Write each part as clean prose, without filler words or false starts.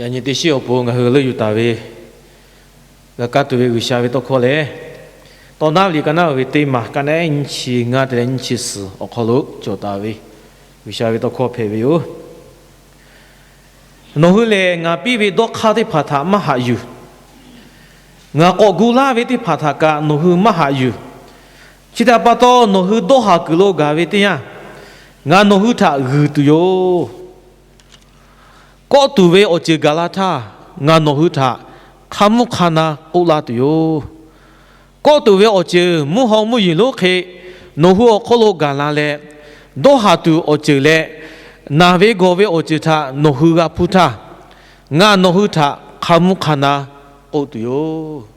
Yani tisi opo ngah hulu yutawe, ngakatuwe wishawe tokole. Tonali kana witi mah kana inci ngadre inci su okolu jotawe, wishawe tokopewe. Nohule ngapiwe dokade pata mahayu. Ngakogula witi pataka nohu mahayu. Cita pato nohu doha gulo gawe tiya. Nga nohu ta gutuyo. Ko tuwe oje galata nga nohu ta kamu kana kulatuyo. Ko tuwe oje muho muyilo ke nohu okolo galale doha tu oje le nawe gowe oje ta nohu ga puta nga nohu ta kamu kana kutuyo.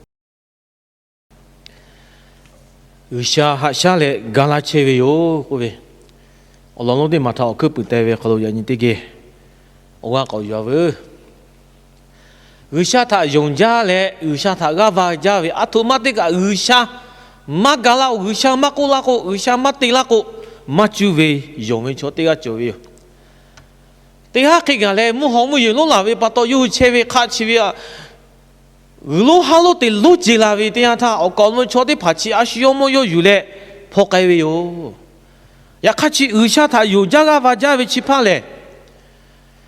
Usha hasha le galachewe yo kowe. Olong di mata aku putewe kalau yang tige. Orang kau jawab. Usha tak yongja le, usha tak gawa jawe. Automatik usha magala usha makulako, usha matilako macuwe yongwe chotiga cuwe. Tiha kigale muhamu yulu lawe pato yu cewe kaciwe. Lu halu ti lu jilawe tiha ta okalmu choti paci asyomo yo yule pokawe yo. Ya kaci usha tak yongja gawa jawe cipale.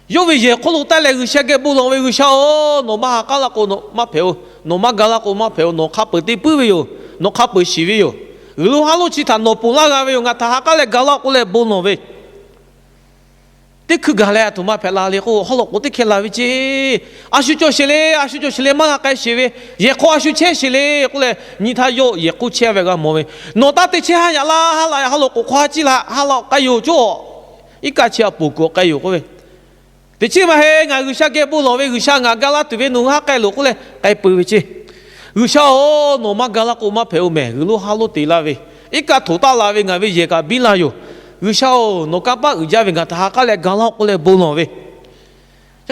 Yo ye kolo tale usha ke bulong we usha o no ma kala ko no ma peo no ma gala ko ma peo no kape ti pu yo no kape siwe yo lu halu cita no pula ga we yo ngata hakale gala ko le bulong we ti ku gala to ma pela le ko holo ko ti khela we ji ashu cho shile ma ka siwe ye ko ashu che shile ko le ni tha yo ye ko che we ga mo we no ta ti che ha ya la ha la halo ko khwa ji la halo ka yo jo ika che pu ko ka yo ko we Di sini mahé ngai usha ke pulau we usha ngagala tu we nuha kai lo kule kai pu we ci usha o no magala ko ma peu me lu halu ti la we ika thota la we ngai we ye ka bila yo usha o no ka pa uja we ngata ha ka le gala kule pulau we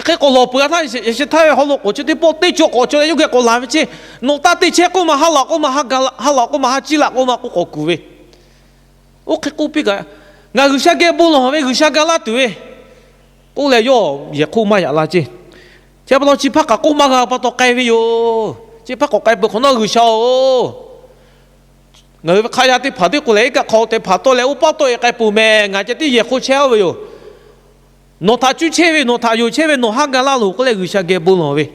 ke ko lo pu ta ye se ta holo ko ti po ti cho ko cho yo ke ko la we ci no ta ti che ko ma hala ko ma ha gala hala ko ma ha ci la ko ma ko ku we o ke ko pi ga ngai usha ke pulau we usha gala tu we cô lại yo ye cô mai là chứ chứ bao chỉ phát cả cô mà bao to cây với yo chỉ phát cả cây bự con nó gửi sao người khai ra thì phát thì cô lấy cái khâu thì phát to lấy bao to cái bự mẹ ngay chỉ ye cô treo với yo nó thà chú treo với nó thà yo treo với nó hàng cái lá lù cô lấy gửi sao cái bự nó với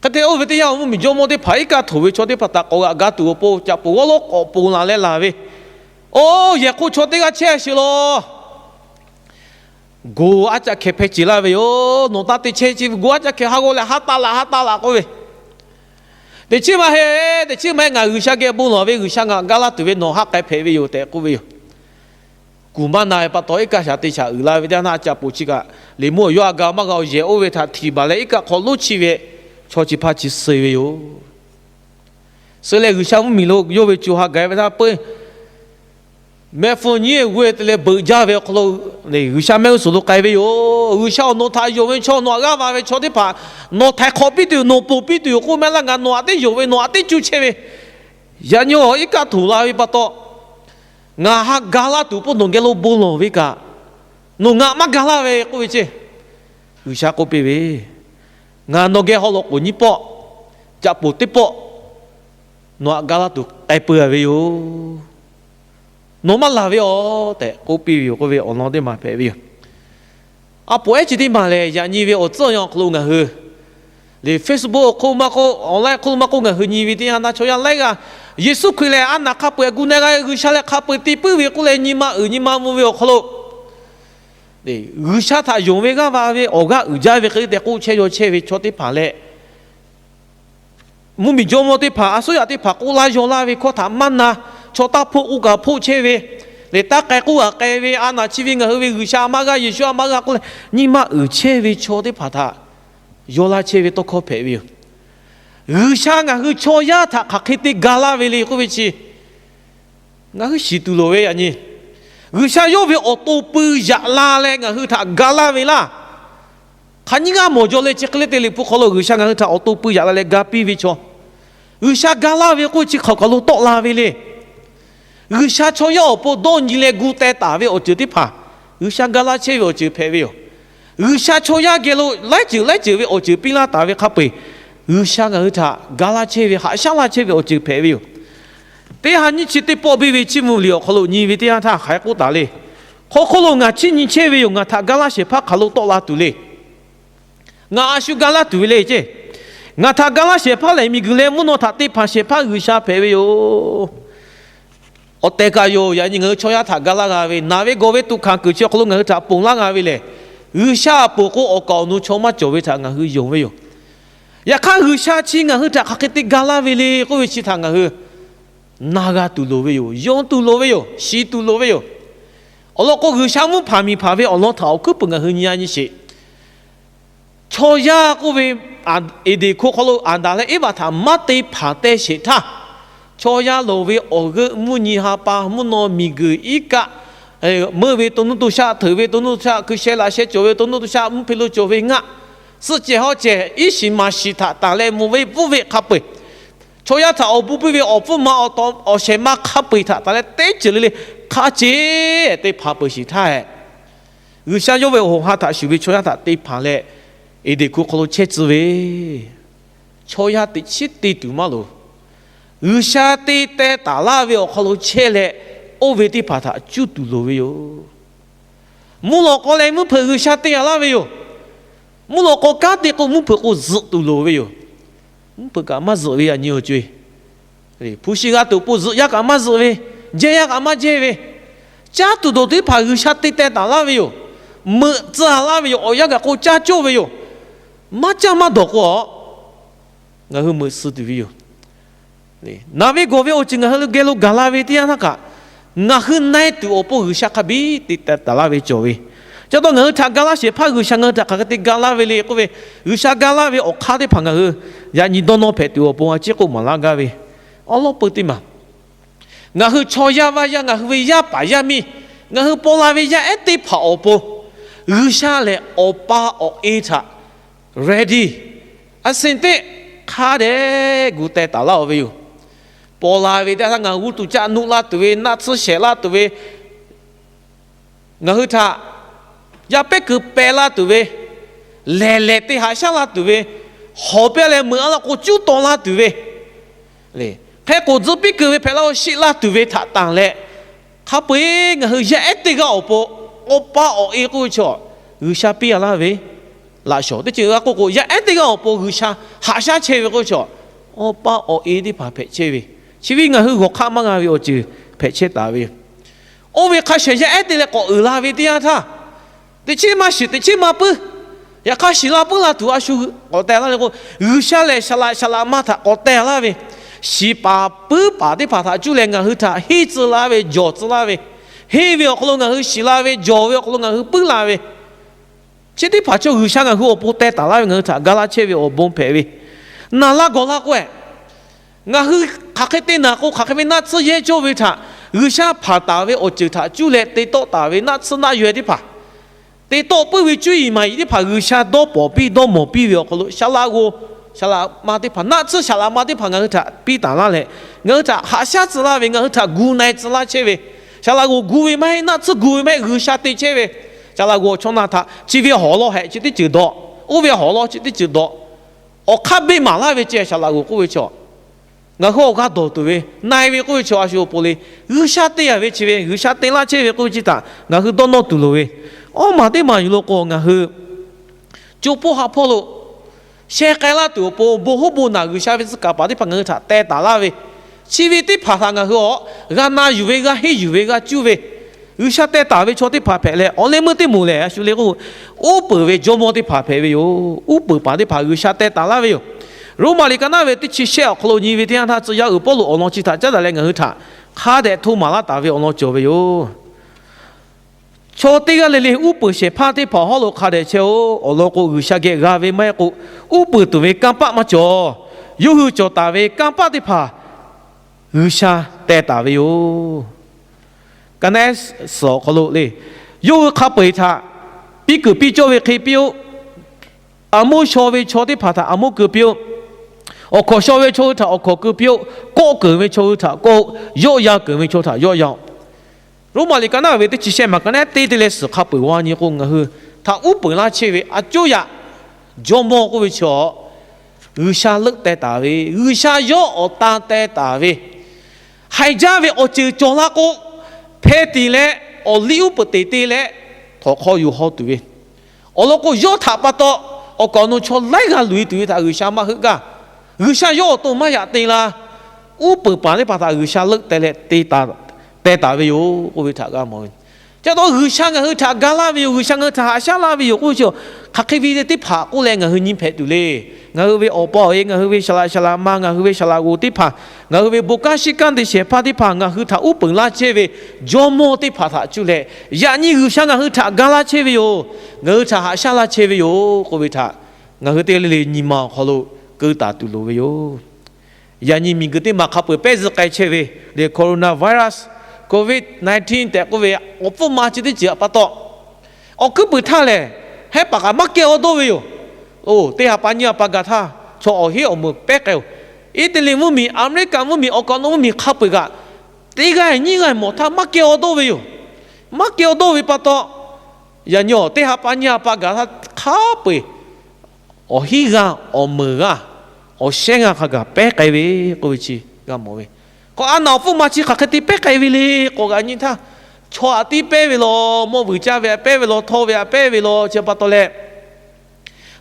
cái thế ở đây ông mình cho một cái phải cái thủ với cho cái phát tạo cái gạt tụ bự chả bự lắm có bự nào lấy là với ô ye cô cho cái treo xí lo Go aja ke pecila we yo no ta ti che chi go aja ke hago le hata la ko we de chi ma nga usha ke bu no we usha nga gala tu we no ha kai pe we yo te ko we yo ku ma na pa to ika sha ti cha ula we da na cha pu chi ka le mo yo ga ma ga ye o we tha thi ba le ika kho lu chi we cho chi pa chi se we yo se le usha mi lo yo we chu ha ga we tha pe mẹ phụ nữ về tới bờ gia về khâu này người cha mẹ số lúc cái về yo người cha nó thay yo về cho nó ra về cho đi phá nó thay khó bị tiêu nó bù bị tiêu cô mẹ là ngàn nó đi yo về nó đi chú chơi về giờ nhau ít cả thủ la về bắt to ngà ha gala tụ bún nông cái lô bún nó về cả nó ngà mà gala về cô về chứ người cha cô bị về ngà nó cái họ lộc của nhị bỏ chặt bù tiếp bỏ nó gala tụ tay bừa về yo nó mà là vậy để cô biểu cô về nó để mà phải vậy à bữa chỉ đi mà lại giờ như vậy ở这样可能是你 Facebook 可嘛可 online 可嘛可能是你为的那就样来个耶稣亏来安那卡不古那个下来卡不地不为过来你嘛不为可能你下他用为个话为我个家为个的过车有车为坐的爬来我们就没得爬所以的爬过来用来为可他慢呐cho ta phụ u cả phụ chế về để ta cái cú à cái về anh chỉ vì người về người xa mà cái gì mà cái cô nhưng mà ở chế về cho đi phát ta yo la chế về tôi có phải về người xa người cho ya ta khắc khi gala về đi cô về chi người sĩ tu lôi anh nhỉ người xa yo về ô tô bự dạ la lên người ta gala về la khán giả mua cho lên chiếc lên để phụ kholo người xa người ta ô tô bự dạ la lên gapi về cho người xa gala về cô chỉ khâu cái lô to la về đi người xa cho yo bộ đồn như lệ gu tê ta về ở chỗ đi phá người xa gala chế về ở chỗ phê về 下抽呀给了来就为我就比拉大为卡背，下个他嘎拉切为下下拉切为我就陪为。对哈，你去对宝贝为节目了，可能你为对他还不打嘞，可能啊，今年切为用啊，他嘎拉些怕卡路多拉多嘞，我阿叔嘎拉多嘞啫，我他嘎拉些怕来米个嘞，木诺他对怕些怕下陪为哟。我大家哟，人家我抽呀他嘎拉个为，那为个为都看过去，可能我他崩啦个为嘞。下不过我搞侬充满作为他俺去用没有？也看下去俺去他看的嘎拉为嘞，各位其他俺去哪个都罗为有，用都罗为有，西都罗为有。我老个下木爬咪爬为，我老头去本俺去伢你些，抽呀各位啊，一点可可能安达嘞，一把他没得爬得些他，抽呀罗为我个木尼哈巴木诺米个一个。每位都能都下，头位都能下，去写那些九位都能都下，不如九位啊。是最好这一心嘛是他，当然每位不为卡背，所以他我不为我不嘛我当我先嘛卡背他，当然对这里卡这对爬背是他哎。有些有位我哈他是为所以他对爬嘞，一定可能切子位，所以他对切对多嘛咯。有些对对打拉位可能切嘞。我为的怕他就堵了喂哟，木老过来木陪个下地啦喂哟，木老过家的个木陪个日堵了喂哟，木陪干嘛日喂啊？你要追，哎，不是个都不日呀干嘛日喂？这呀干嘛这喂？家都都得怕个下地带打啦喂哟，么子啦喂哟，我呀个国家就喂哟，嘛家嘛多个，我和么事的喂哟，哎，那位各位我今个和给了嘎啦喂的呀那个。我很耐对我不下卡比的打拉维作为，叫到我他嘎拉些怕我想我他卡的嘎拉维嘞，各位我下嘎拉维我卡的旁个，呀你都能陪对我不啊？结果马拉嘎维，我老不对嘛，我和超呀哇呀，我和呀把呀咪，我和波拉维呀一对跑我不，我下来我把我一查 ready， 啊现在卡的我带打拉维哟。波拉维的他俺屋都家努拉对，那次写拉对，俺和他也别个白拉对，来来的还下拉对，后边来么了我就当拉对，嘞，还个子别个拍了写拉对他当嘞，他不俺和也一定个我把我一个去，有下边拉喂，拉小的就个个也一定个有下下车个去，我把我一的把拍车喂。其实我和看嘛，我就拍切打位。我为看学校爱的嘞，我拉位的呀他，的起码是的起码不，也看是拉不拉图啊书，我带了个下来下来嘛他，我带了位，是把不把的把他就连我和他黑子拉位，脚子拉位，黑位可能我和是拉位，脚位可能我和不拉位，这里把就下我和我不带打拉位我他，嘎拉切位我不陪位，那拉个拉怪。我和卡克的那个卡克那次也就为他，下爬大位我就他就来得到大位那次那月的爬，得到不会注意嘛，一爬下到宝贝到毛笔了，可能下拉马的爬那次下拉马的爬我和他比打那嘞，我和他下次那位我和他古奈子那切位，下拉我古位买那次古位买下的切位，下拉我从那他这边好了还就得知道，我边好了就得知道，我看被马那位接下拉我各位瞧。我和我家多对，那一位过去啊是玻璃，下地啊位去位，下地那去位过去打，我和多诺对了位，哦马的嘛有了个，我和就不好破了，现在啦对不好不那个下位是干巴的朋友他带打那位，去位的爬上我和我那有位个黑有位个就位，下带打位错的爬牌嘞，我那么的没嘞，说那个我不位就没的爬牌位哟，我不把的爬下带打那位哟。如马里干那位的去写，可能你为听他只要有保罗，我弄其他，再来个和他，他的土马拉大位我弄做位哟。错这个嘞，我不是怕的跑好了，他的车我弄个有下个个位买个，我不对位干巴嘛做，有做大位干巴的怕，有下带大位哟。刚才说可能嘞，有他背他，比个比较位可以标，阿木稍微错的怕他阿木个标。我靠稍微抽他，我靠个标，高个位抽他，高要要个位抽他，要要。如果你刚那位的极限嘛，刚才对的来是他不玩你讲个，他乌本拉切为啊就呀，就莫个为瞧，下勒在大卫，下要我打在大卫，还加为我就做那个拍地嘞，我溜不得地嘞，他可有好对，我那个要他不到，我讲侬瞧来个累对他下嘛去个，下要都嘛也对啦，乌本把你把他下勒在嘞地大卫哟，我为他个么？叫到下个他嘎拉卫，下个他下拉卫，我就他开会的爬，我来个人拍对嘞。ngah we opo ngah we shala ma ngah we shala gu ti pha ngah we buka sikan de she pha ti pha ngah hu tha u pung la che we jomo ti pha tha chu le ya ni hu sha ngah hu tha ga la che we yo ngah tha ha sha la che we yo ko we tha ngah hu te le ni ma kholo ke ta tu lo we yo ya ni mi ge te ma kha pe pe z kai che we le coronavirus covid-19 te ko we opo ma chi ti ja pa to o ku bu tha le he pa ka ma ke o do we yo oh te hapanya pagata cho ohi omu pekel itali mumi america mumi okono mumi khapega te ga ni ga motha make odo we pato ya nyo te hapanya pagata khape ohi ga omu ga o shenga khaga pekai we ko chi ga mo we ko ana fu ma chi khakati pekai we le ko ga ni tha cho ati pe we lo mo bu cha we pe we lo tho we pe we lo che pato le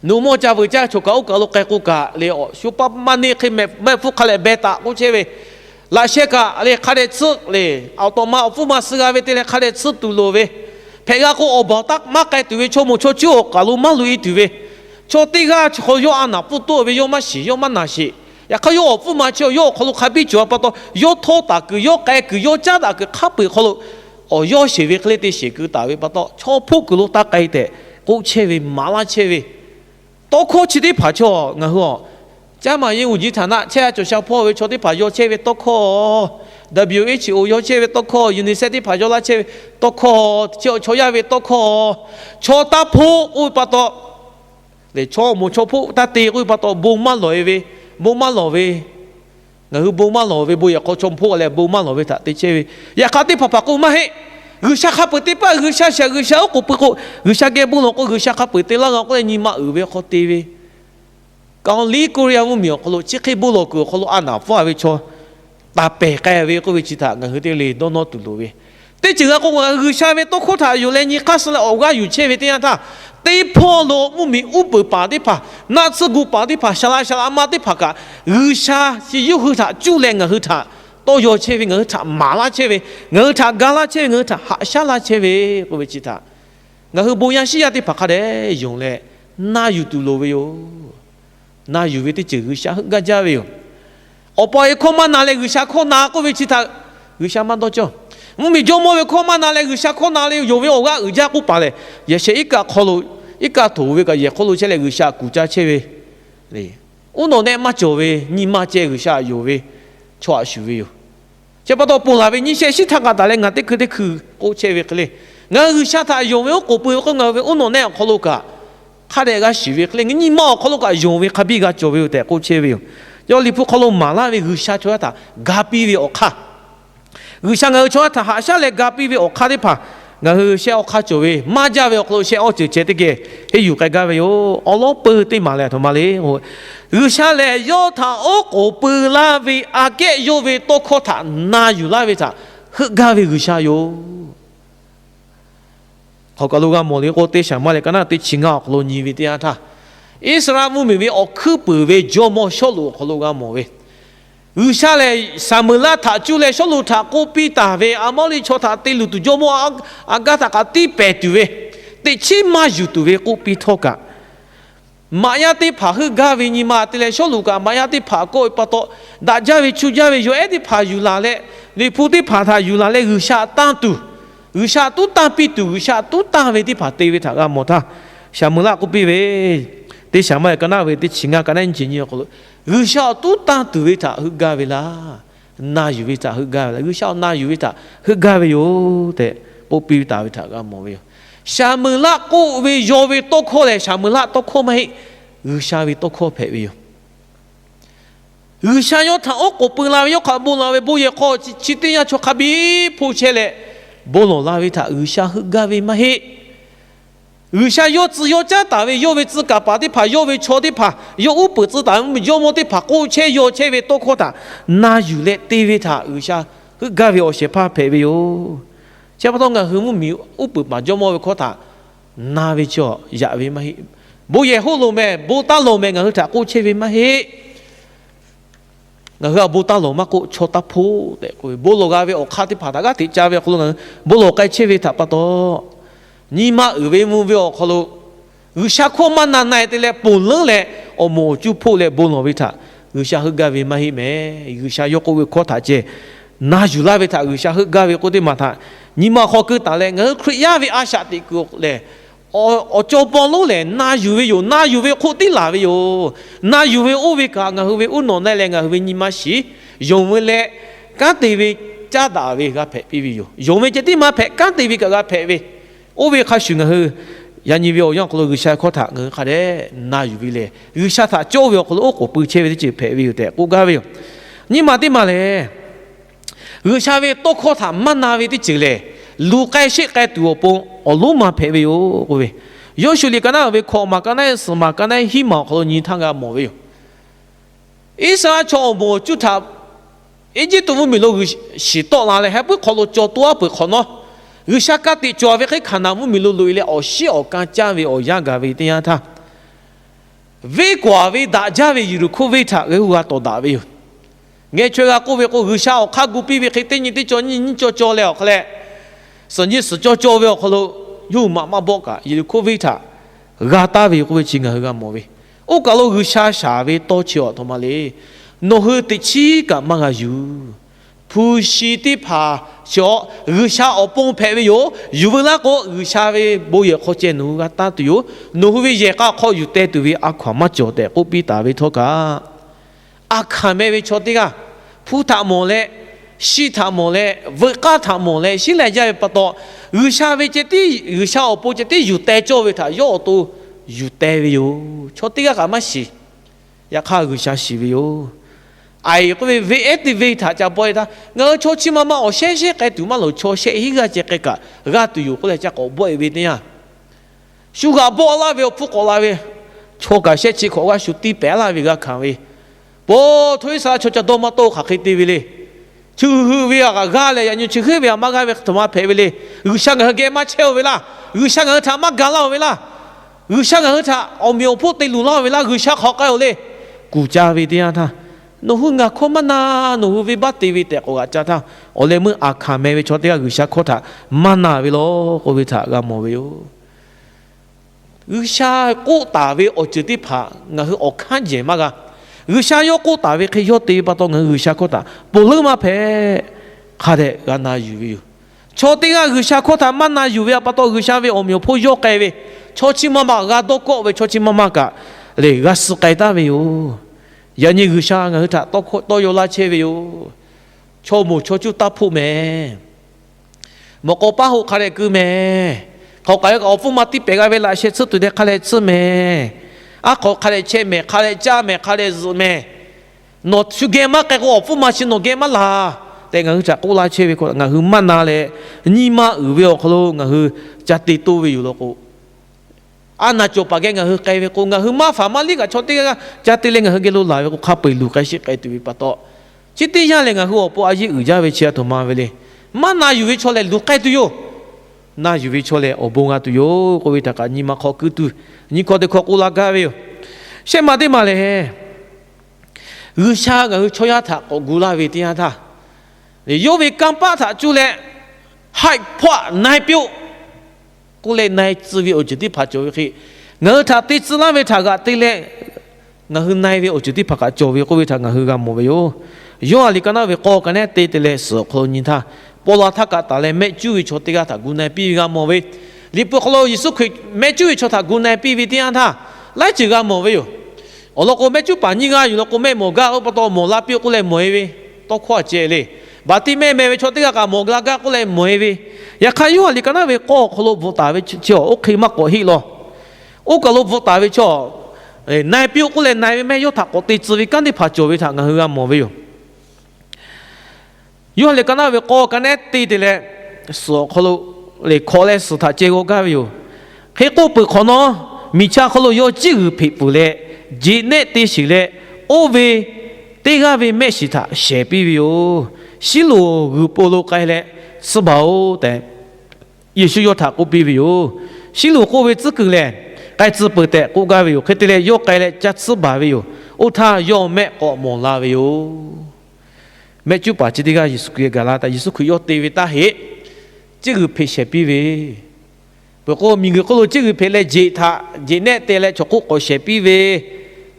นูโมจ่าวิจารณ์ชุกเอากะลูกแกกูกะเลอชุปมันนี่คือไม่ฟุกขะเลเบต้ากูเชเวลาเชกะเลขะเลซึเลเอาตัวมาฟุมาสกาเวติเลขะเลซึตุโลเวเพกะกูอบตักมาไกตุเวชโมชจิโอกะลูมาลุยตุเวชติกะชโยอานาปุตุเวโยมาชิโยมานาชิยะขะโยฟุมาชโยขลุขะบิจัวปะตโยโทตะกโยไกกโยจาตะกขะปิขลุโอโยเชเวคเลติเชกตาเวปะตชอพุกลุตะไกเตกูเชเวมาลาเชเว多考起的爬桥，然后，加嘛因为他那现在就小坡为桥的爬桥，切为多考 ，WHO 要切为多考 ，UNICEF 的爬桥啦切为多考，桥也为多考，桥打坡会把到，来桥冇桥坡打地会把到布马来为，然后布马来为不要考桥坡来布马来为他的切为，也考的爬爬过嘛嘿。Rusha kapete pa rusha ko ko rusha ke bulo ko rusha kapete la ko ni ma ube ko tv ka li korea mu mi ko lo chi ke bulo ko lo ana fa we cho ta pe ka we ko we chi ta nga hde le do no tu lo we te chi ga ko rusha we to ko ta yu le ni ka sla o ga yu che we te ya ta te po lo mu mi u bu pa de pa na tsu gu pa de pa shala ma de pa ka rusha si yu hu ta ju le nga hu ta都有切为我查马拉切为我查嘎拉切我查哈下拉切为各位其他我和不样西亚的帕卡的用嘞那有多罗为哟那有为的这个下个家为哟我把一块嘛拿来个下块拿各位其他个下嘛多少我们就莫一块嘛拿来个下块拿来有为我个家古巴嘞也是一个考路一个头为个也考路起来个下古家切为嘞我弄那嘛就为你嘛这个下有为错修为哟จะพอตัวปุ่นลาวินี่เชื่อสิทางการตะเลงานที่คือโอเชวิกเลยงานคือชาติยงเวโกปุยก็งานเวอุโนเน่ขลุกะข้าเด็กก็ชีวิตเลยนี่มอขลุกะยงเวขบีก็จวิวแต่โอเชวิวยอลิพุขลุมาลาวิคือชาติชัวตากาปีวิโอคาคือช่างเอาชัวตาหาชาเลกาปีวิโอคาได้ป่ะงานคือเชื่อโอคาจวิมาจาวิโอขลุเชื่อโอเจเจติเกให้อยู่ใกล้ๆวิโออัลลอฮ์เปิดที่มาแล้วทำมาเลยคือชาเลโยธาโอโกปุลาวิอาเกโยวิโตโคธานาอยู่ลาวิธาฮึกาวิคือชาโยเขาก็รู้กันหมดเลยโอเตชามาเลยกันนะติชิงอ่ะโลนีวิทยาท่าอิสรามุมีวิอคือปืนวิโจโมชลูเขารู้กันหมดเลยคือชาเลสามุลาธาจุเลชลูธาโกปีตาวิอามอลิโชธาติลุตุโจโมอากาตากาติเปตุวิติชิมาอยู่ตุวิโกปีทอกะมายาติผาคือกาวินิมาติเลชลูกามายาติผาโกยปะโตดาจาวิชุจาวิโยเอติผาอยู่ลาเลลิพุติผาทาอยู่ลาเลคือชาตันตุคือชาตุตันปิตุคือชาตุตันเวติผาเตวิถากามอทาชามุลากุปิเวติชามากันนาเวติชิงากันนั่นจิญญะกลุคือชาตุตันตุเวถาคือกาเวลานาอยู่เวถาคือกาเวลาคือชานาอยู่เวถาคือกาเวโยเตโอปิวิตาเวถากามอเวชามุลากูวิโยวิโตโคเลยชามุลาโตโคไม่ชาวิโตโคเพวิโยชาโยธาโอโกปุลาวิโยขาบุลาวิบุยโคชิติยาชกขบีผู้เชเลบุลลาวิธาชาฮึกาวิมาเฮ有下有自有家大为有为自家把的怕，有为错的怕，有五不知道有么的怕，过去有切为多可他，那有嘞对为他有下去搞为我些怕陪为哟，这不懂个和我没有五不嘛，有么为可他，那为叫也为嘛嘿，不也好路咩，不打路咩，我他过去为嘛嘿。我不打罗马国错打破的，不罗个为我看的怕他个提家为可能不罗该切为他不多。你妈为么为我可能，有下课嘛那那的嘞，不能嘞，我莫就破嘞不能为他，有下去个为嘛嘿咩？有下要个为靠他接，那就来为他，有下去个为个的嘛他，你妈好个打嘞，我可以为阿下的个嘞。我做帮路嘞，那有为有，那有为好的哪为有，那有为我为干，我为我弄那嘞，我为你妈是，用为嘞，干对为加大为个配比为有，用为这地嘛配，干对为个配为，我为看选个好，人家为我用可能个下课堂，我看嘞，那有为嘞，有下他教为可能我不切为就配为有的，我个为有，你妈的嘛嘞，有下为多课堂，嘛那为的就嘞。路该些该对我帮，我路嘛陪为哟，各位，有时你跟那为考嘛，跟那事嘛，跟那希望和你谈个莫为哟。一啥错莫就他，一直都没路是到哪里还不考虑做多不可能。有下个的做为可以看到我没路路了，我是我刚讲为我样个为这样他，为国为大家为有苦为他为我多大为哟。我觉得各位我有下我看过比为可以对你的做你做了可嘞。甚至是做为可能有妈妈บอก啊，有可为他，个大为可为真个个莫为，我讲了有下为多少他妈嘞，侬和的起个嘛个有，不是的怕小，有下我帮陪为有，有为那个有下为冇嘢可见侬个大对有，侬为也个可有带对为阿看嘛做的，我比大为多个，阿看咩为错的个，普他莫嘞。西他莫嘞，维加他莫嘞，现在也不多。有下为这地，有下我不这地有带做为他，有都有带为有，错这个干嘛事？也看有下事为有。哎，个为一的为他就不他，我错起妈妈我先该对嘛路错些一个这个，个对有过来这个不为的呀。修个不拉为不过拉为，错个些起可个修地白拉为个看为，不推啥错就多么多还可以对为嘞。去为啊个嘞，人家去为啊嘛个为他妈陪为嘞，有香港给嘛车为啦，有香港他妈干了为啦，有香港他我没有破对路了为啦，有香好个嘞，国家为的呀他，侬会个可嘛呐，侬会把地为的我家他，我嘞么阿卡没为错的有香可他，嘛呐为咯，我为他个么为哟，有香过大为我觉得怕，我是我看见嘛个。有下要过大为可以要对不到我有下过大，不能嘛陪，他的个那有有，错的个有下过大嘛那有呀，不到有下为我们要破要改为，错起妈妈个多过为错起妈妈个，嘞个是改大为哟，人家有下个他多有拉车为哟，错冇错就打破咩，莫个把好开来个咩，เขา改个我父妈的别个为那些吃对的开来吃咩。啊，考开来车没，开来家没，开来日没，喏，去干嘛？该我父妈是喏干嘛啦？但我只过来车为过，我去慢哪嘞？你妈有为可能我去家地多为有了个，啊，那就把个我去改为过，我去麻烦嘛，你个错的个家地嘞，我去给路来，我卡背路开始改对不到，这底下嘞我去我不阿姨有家为车头妈为嘞，嘛那有为错嘞路改对哟。那有为错嘞，我不爱对哟，各位大家你妈考个对，你考的考过哪个喂？先嘛的嘛嘞，有啥个错呀他，我过哪位的呀他？有为刚把他做嘞，害怕奈表，过来奈自为我觉得怕做去，我他对自那位他个对嘞，我去奈为我觉得怕个做为各位他我去个么为哟？有啊，你讲那位高个呢对的嘞是可能他。波拉他个打来没注意错的个他古奈比个莫为，你不可能意思佢没注意错他古奈比为点他来这个莫为哟，我老公没就把你个有老公没莫个我不多莫拉比过来莫为，多夸这嘞，把地没为错的个莫拉个过来莫为，也看有啊你讲那位高可能不打为错，我可以嘛过去咯，我个老不打为错，奈比过来奈为没有他我对自为干的怕做为他我个莫为哟。有你讲那位高跟那对的嘞，是可能你考来是他结果干有，黑过不可能，米恰可能要几个皮肤嘞，几内的是嘞，我为这个为没事他写比哟，西路个波罗改嘞，吃饱的，也需要他个比哟，西路个为这个嘞，该吃不的，个个为哟，肯定嘞要改嘞，加吃饱为哟，我他要没个莫拉为哟，没就把这个耶稣基督啦，但耶稣可以要对为他黑，这个皮写比为。不过明个kalau这个配来接他，接那带来就过个些比为，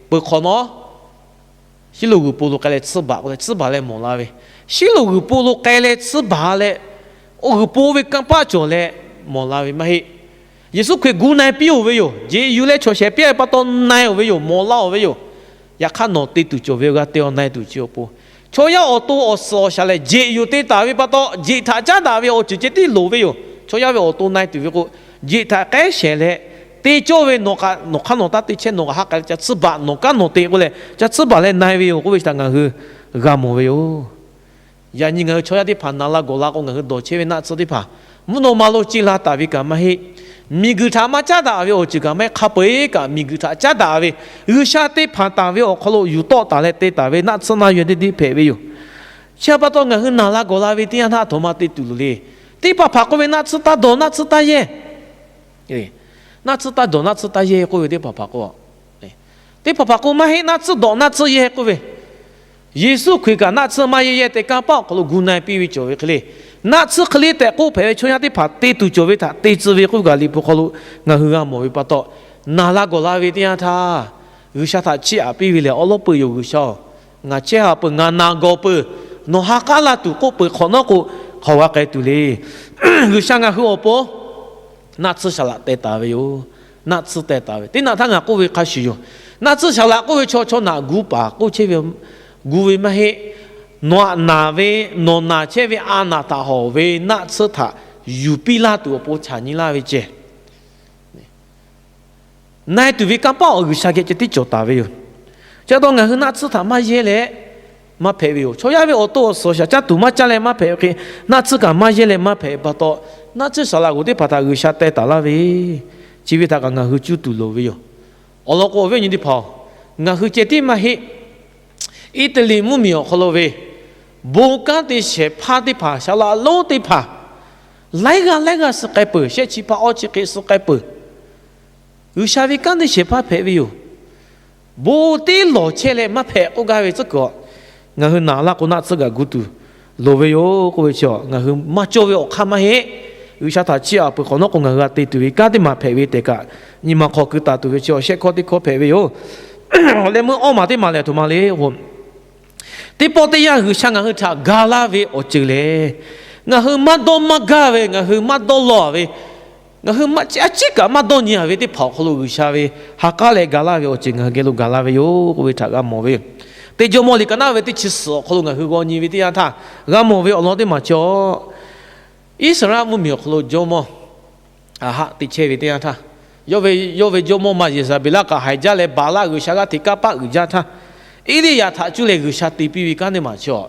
不可能。西路个菠萝改来吃饱，我吃饱来莫拉喂。西路个菠萝改来吃饱来，我个菠萝刚把着来莫拉喂嘛嘿。耶稣可古奈比为哟，这有来做些比把到奈为哟，莫拉为哟。也看到对度就为个对奈度就不。所以我多我说下来，这有对大为把到，这他家大为我直接对路为哟。所以我多奈度为个。chỉ thà cái xe lệ, để cho về nó khăn nó ta để trên nó hắc cái chữ bát nó cái nó để cái lệ, chữ bát lệ này về cái việc thằng người gam về ô, giờ những người cho đi phản nala gola con người đồ chế về nát đi phá, muốn nó malu chỉ là tại vì cái mà hết, mình cứ thà mà cha đã về ở chỉ cái mà khắp bể cái mình cứ thà cha đã về, người xa đi phản đã về ở kalau yêu to đã lệ để đã về nát sơn na về đi phê về ô, cha bắt đầu người nala gola về tiếng thà thoma đi tu lệ, đi phá phá cái về nát ta đồ nát ta ye. 那次打到那次打野，各位得爸爸过，得爸爸过嘛嘿，那次到那次野，各位，耶稣亏个那次嘛也得干包，可能古奈比为教会可哩，那次可哩得过陪从下得怕得都教会他，得智慧过个里不可能，我和俺冇会把到，那拉个拉为点他，有些他吃啊比为了，我老不有个少，我吃啊不俺拿个不，侬哈卡拉都个不可能个，好啊该都哩，有些俺和我不。那次下来得大位哟，那次得大位，对那他伢各位开始哟，那次下来各位瞧瞧那古巴，各这边古位嘛嘿，那位那这位阿那大好位，那次他有比拉多不产你那位接，那对位刚包个下个就得叫大位哟，这当伢那次他嘛也嘞。嘛陪位哟，所以为我多说下，家都嘛家来嘛陪，OK， 那自个嘛也来嘛陪不到，那至少啦，我得把他个下带打了喂，只为他刚刚去就堵了喂哟，我老公为你的跑，我去接的嘛嘿，一得里木苗好了喂，不干的些怕的怕，小啦老的怕，来个是改不，些起怕二起开始改不，有下位干的些怕陪位哟，不的老起来嘛陪，我讲为这个。我去拿了个那这个古都，罗维哟，各位瞧，我去马周围我看嘛嘿，有些他吃啊，不可能讲我对对，家的嘛陪位的个，你嘛考个大对瞧，些考的考陪位哟，你们奥马的嘛来图嘛嘞我，第八的呀，有香港去查嘎拉位我这嘞，我去马多马嘎位，我去马多罗位，我去马这个马多尼位的跑好路有些位，哈嘎嘞嘎拉位我这个给路嘎拉位哟，各位查个毛位。对就莫里个那位的其实，可能我去过你位的呀他，俺莫位我的嘛叫，伊斯兰木苗可能就莫，啊哈，的切位的呀他，要为就莫嘛也是比那个海家来巴拉个下个提个巴个家他，伊的呀他就来个下地比位干的嘛叫，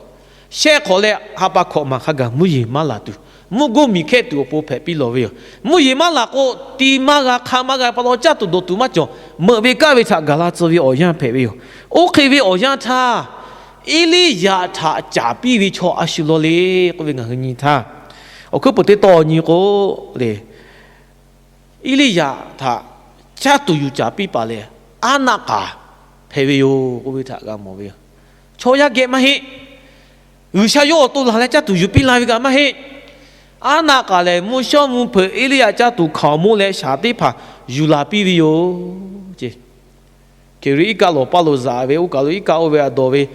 些可能哈巴可嘛哈个木伊嘛拉都。木go mi ke tu po pe pi lo ve mu yi ma la ko ti ma ga kha ma ga pa lo cha tu do tu ma jo mo ve ka ve cha ga la zu vi o yan pe ve o ke ve o yan tha ili ya tha cha pi vi cho a shi lo le ko ve nga ni tha o ko po te to ni ko le ili ya tha cha tu yu cha pi pa le ana ka pe ve yo ko ve tha ga mo ve cho ya ge ma he u sha yo tu la cha tu yu pi la ve ga ma he阿那个嘞，木小木陪伊利亚家都考木嘞下地爬，有拉比的哟，这，就是一个罗巴罗扎位，我搞了一个位啊多位，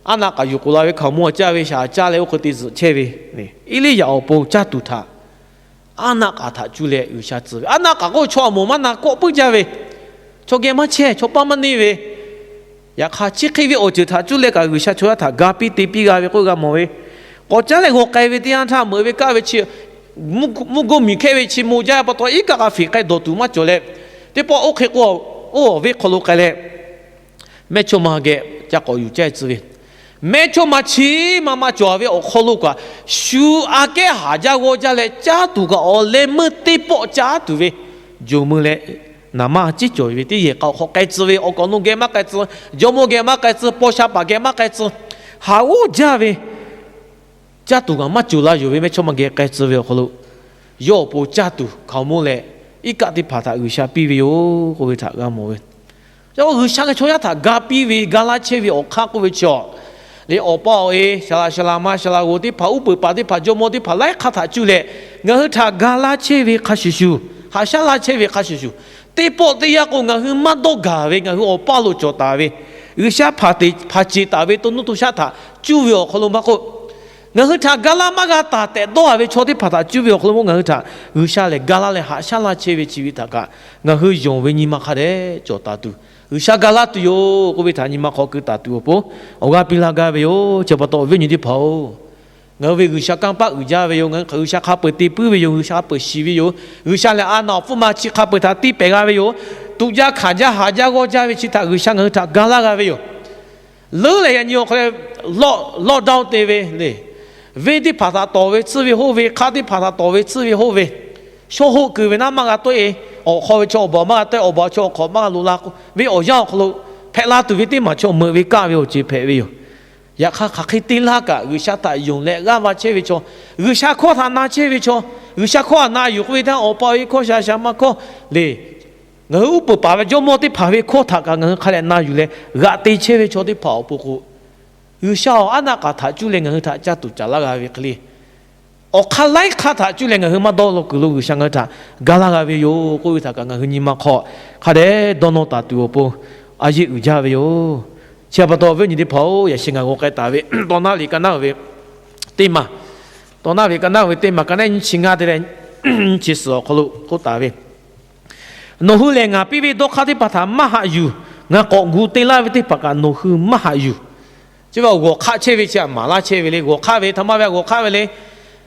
阿那个有过来位考木家位下家嘞，我可得是切位，呢，伊利亚我不家都他，阿那个他就来有下子位，阿那个我错木嘛那过不家位，错给嘛切，错帮嘛你位，呀卡切开位我就他就来个有下错他嘎比地比个位我个么位。我家里我改为这样，他没为改为去，木个米开为去，木家不多一个个飞开多多嘛做嘞，这不 OK 我为可路改嘞，没错嘛个，这个有在资源，没错嘛去妈妈做为我可路个，修阿个下家我家嘞家都个我嘞没得包家都为，就么嘞，那么这就为的也搞好改制为，我讲侬改嘛改制，就么改嘛改制，包下把改嘛改制，好家为，家都讲嘛就啦，有为没什么改制为好了，要不家都靠么嘞，一个的怕他有下比为哟，各位他干么为？就有下个抽下他嘎比为嘎拉切为我看各位瞧。你我报诶，下拉嘛下拉我的跑不把的跑就么的跑来看他就嘞，我和他嘎拉切为卡西修，哈下拉切为卡西修，对波对呀个我和嘛都嘎为，我和我报路做大为，有下爬的爬接大为都弄到下他，就为可能嘛个，我和他嘎拉嘛个大的都还为错的爬他，就为可能我和他有下来嘎拉嘞哈下拉切为ชีวิต他个，我和用为你嘛看的做大都。Usagala tu yo, ko beta ni ma ko ke ta tu po. Oga pilaga ve yo, cepat to ve ni di pau. Nga ve usakang pa uja ve yo, nga usaka pe ti pu ve yo, usaka pe si ve yo. Usala ana fu ma chi ka pe ta ti pe ga ve yo. Tu ja kha ja ha ja go ja ve chi ta usanga ta gala ga ve yo. Lo le yan yo ko lo down te ve le. Ve di pa ta to ve, chi ve ho ve, kha di pa ta to ve, chi ve ho ve. So ho ke ve na ma ga to e. 哦，好做宝马对，我宝做考马路拉过，为我要路拍拉对的嘛，做没为干为就拍为，也看看去定那个，有些他用来干嘛去为做，有些课他拿去为做，有些课拿有为他我报一课下什么课嘞，我不把为做么的拍为课他个，我看来拿有嘞，我对去为做的跑不过，有些安那个他就连我他家都家那个为可哩。哦，看来看他就连个什么道路公路上个他，嘎啦个为有，各位他刚刚你妈考，看的到那大多不，阿姨有家为有，差不多为你的跑也行啊，我该打为到哪里干哪为，对嘛？到哪里干哪为对嘛？刚才你亲爱的人，其实哦，可路可打为，农户连啊，比为多看的把他骂下有，我国古对啦为的把个农户骂下有，就话我看车为讲马拉车为嘞，我看为他妈为我看为嘞。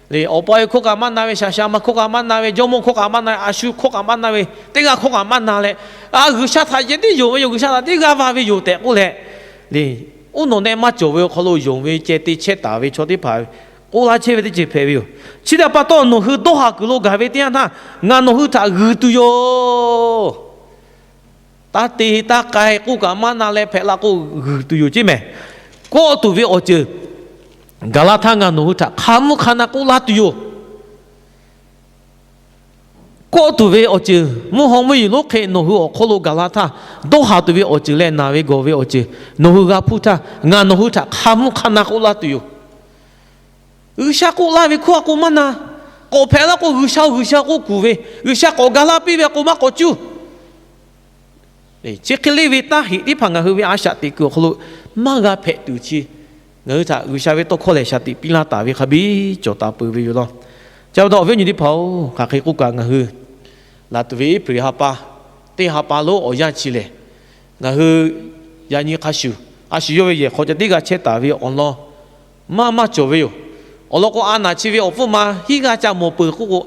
你我包括个曼那位，下嘛括个曼那位，周末括个曼那，阿叔括个曼那位，这个括个曼那嘞，啊，有下他一定有没有？有下他这个话为有的不嘞？你我弄那嘛就为可能用为这地切大为错的牌，我拉切为的这牌为，其他把到弄去多下个路改为点他，俺弄去他耳朵哟，打地打盖括个曼那嘞，拍那个耳朵哟，知没？过度为我就。Galatanga no huta kamu kana kula tuyo ko tuwe oche mu homu lo ke no hu okolo galata do ha tuwe oche le na we go we oche no hu ga puta nga no huta kamu kana kula tuyo usha kula we ko ko mana ko phela ko usha ko kuwe usha ko gala pi we ko ma ko chu le chekle we ta hi di phanga hu we asha ti ko kholo ma ga phe tu chi người ta người sao biết tôi khó lẽ sát đi pin la ta vì khabi cho ta bự vì đó cháu đó với những đi pháo các cái quốc gia ngư hư là từ vì bự hapa tây hapa lô ở nhà chi lệ ngư hư nhà như khá à siêu về họจะđi cái chết ta vì on lo mà cho về on lo có anh nào chi về ở phụ mà hi cái cha một bự khu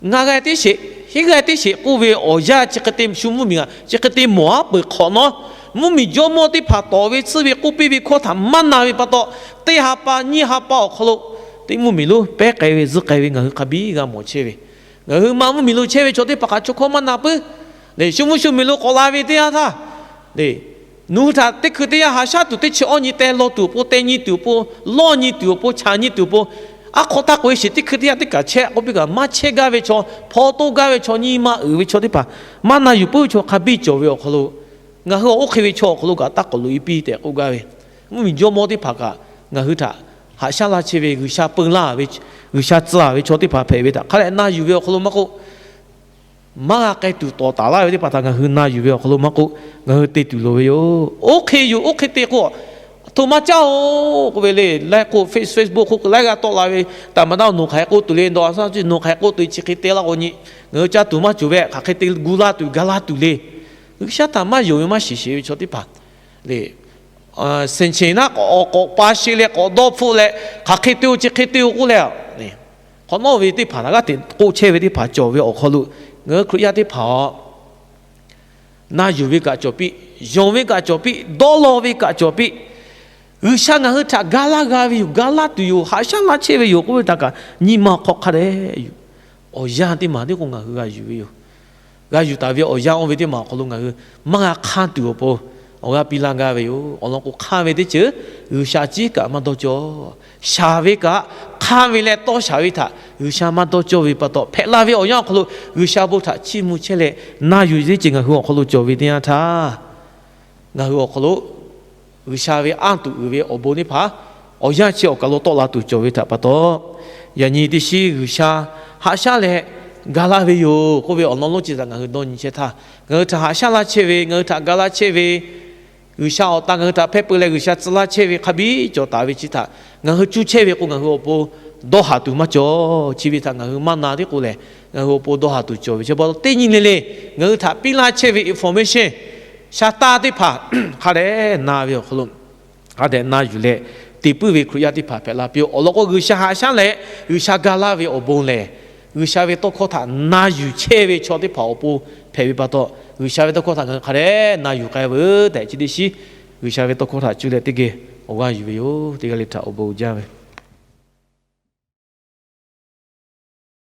ngã cái tí sĩ hi cái tí sĩ khu về ở nhà chỉ cái tìm sum mình à chỉ cái tìm mua bự khó nó mu mi jo mo ti pha to we chi we ku pi we kho tham man na we pa to te ha pa ni ha pa kholo ti mu mi lu pe kai we zu kai we nga ka bi ga mo che we nga ma mu mi lu che we cho te pa ka cho kho man na pu le shu mi lu ko la we te ya tha le nu tha te khu te ya ha sha tu te chi on ni te lo tu po te ni tu po lo ni tu po cha ni tu po a kho ta ko shi ti khu te ya te ka che ko bi ga ma che ga we cho pho to ga we cho ni ma we cho te pa man na yu pu cho ka bi cho we kholo ngã hư ok với cho cô lúc ta có lối bi để cô gái mình cho mua đi phá cả ngã hư thà hạ xa la chơi về người xa bưng la với người xa zla với cho đi phá phải với ta cái này na yêu với cô lúc mà cô mà cái tụ to ta la với phá ta ngã hư na yêu với cô lúc mà cô ngã hư tê tụ lối yo ok tê cô tụi mà cháu cô về lại cô Facebook cô lại cái to la với ta mà đâu nụ khai cô tụi lên đó sao chứ nụ khai cô tụi chỉ cái tê la cô nhỉ ngã cha tụi mà chủ về cái tê gula tụi gala tụi lên cái ta mà dùng mà xí xí cho đi phạt, để sinh chế na có ba xí lệ có đô phụ lệ, các cái tiêu chỉ cái tiêu cũng lệ, này, có nói về đi phạt cái tiền cố chế về đi phạt cho về ở khu lu, người cứ đi phạt, na dùng về cái cho bị, dùng về cái cho bị, đô lo về cái cho bị, người sang người ta gala tu yêu, hai sang là chế về yêu cũng ta cả, nhưng mà khó khăn đấy, ở nhà thì mà đi cũng người dùng về yêu. ga yu ta vi o yang o vi ti ma ko lu nga ma nga khan tu po o ga pi lang ga ve yo o lo ko khan ve ti che yu sha ji ka ma do jo sha ve ka khan ve le to sha vi tha yu sha ma do jo vi pa to phe la vi o yang ko lu yu sha bo tha chi mu che le na yu ji jing ga hu ko lu jo vi ti ya tha nga hu ko lu yu sha ve an tu ve o bo ni pha o yang chi o ka lu to la tu jo vi tha pa to ya ni ti shi yu sha ha sha le gala ve yo ko ve on lo chi da nga do ni che tha nga tha ha sha la che ve nga tha gala che ve yu sha o ta nga tha phe pu le yu sha zla che ve khabi jo ta ve chi tha nga hu chu che ve ko nga hu po do ha tu ma jo chi ve tha nga hu ma na de ko le nga hu po do ha tu jo che bo te ni le nga tha pi la che ve information sha ta de pha ha le na ve ko lo ha de na yu le ti pu ve khu ya ti pha phe la pyo o lo ko yu sha ha sha le yu sha gala ve o bon le yu sha ve to ko tha na yu che ve cho de pha o po phe vi pa to yu sha ve to ko tha nga kha le na yu kai ve de chi de shi yu sha ve to ko tha chu le ti ge o ga yu ve yo ti ga le tha o bo ja ve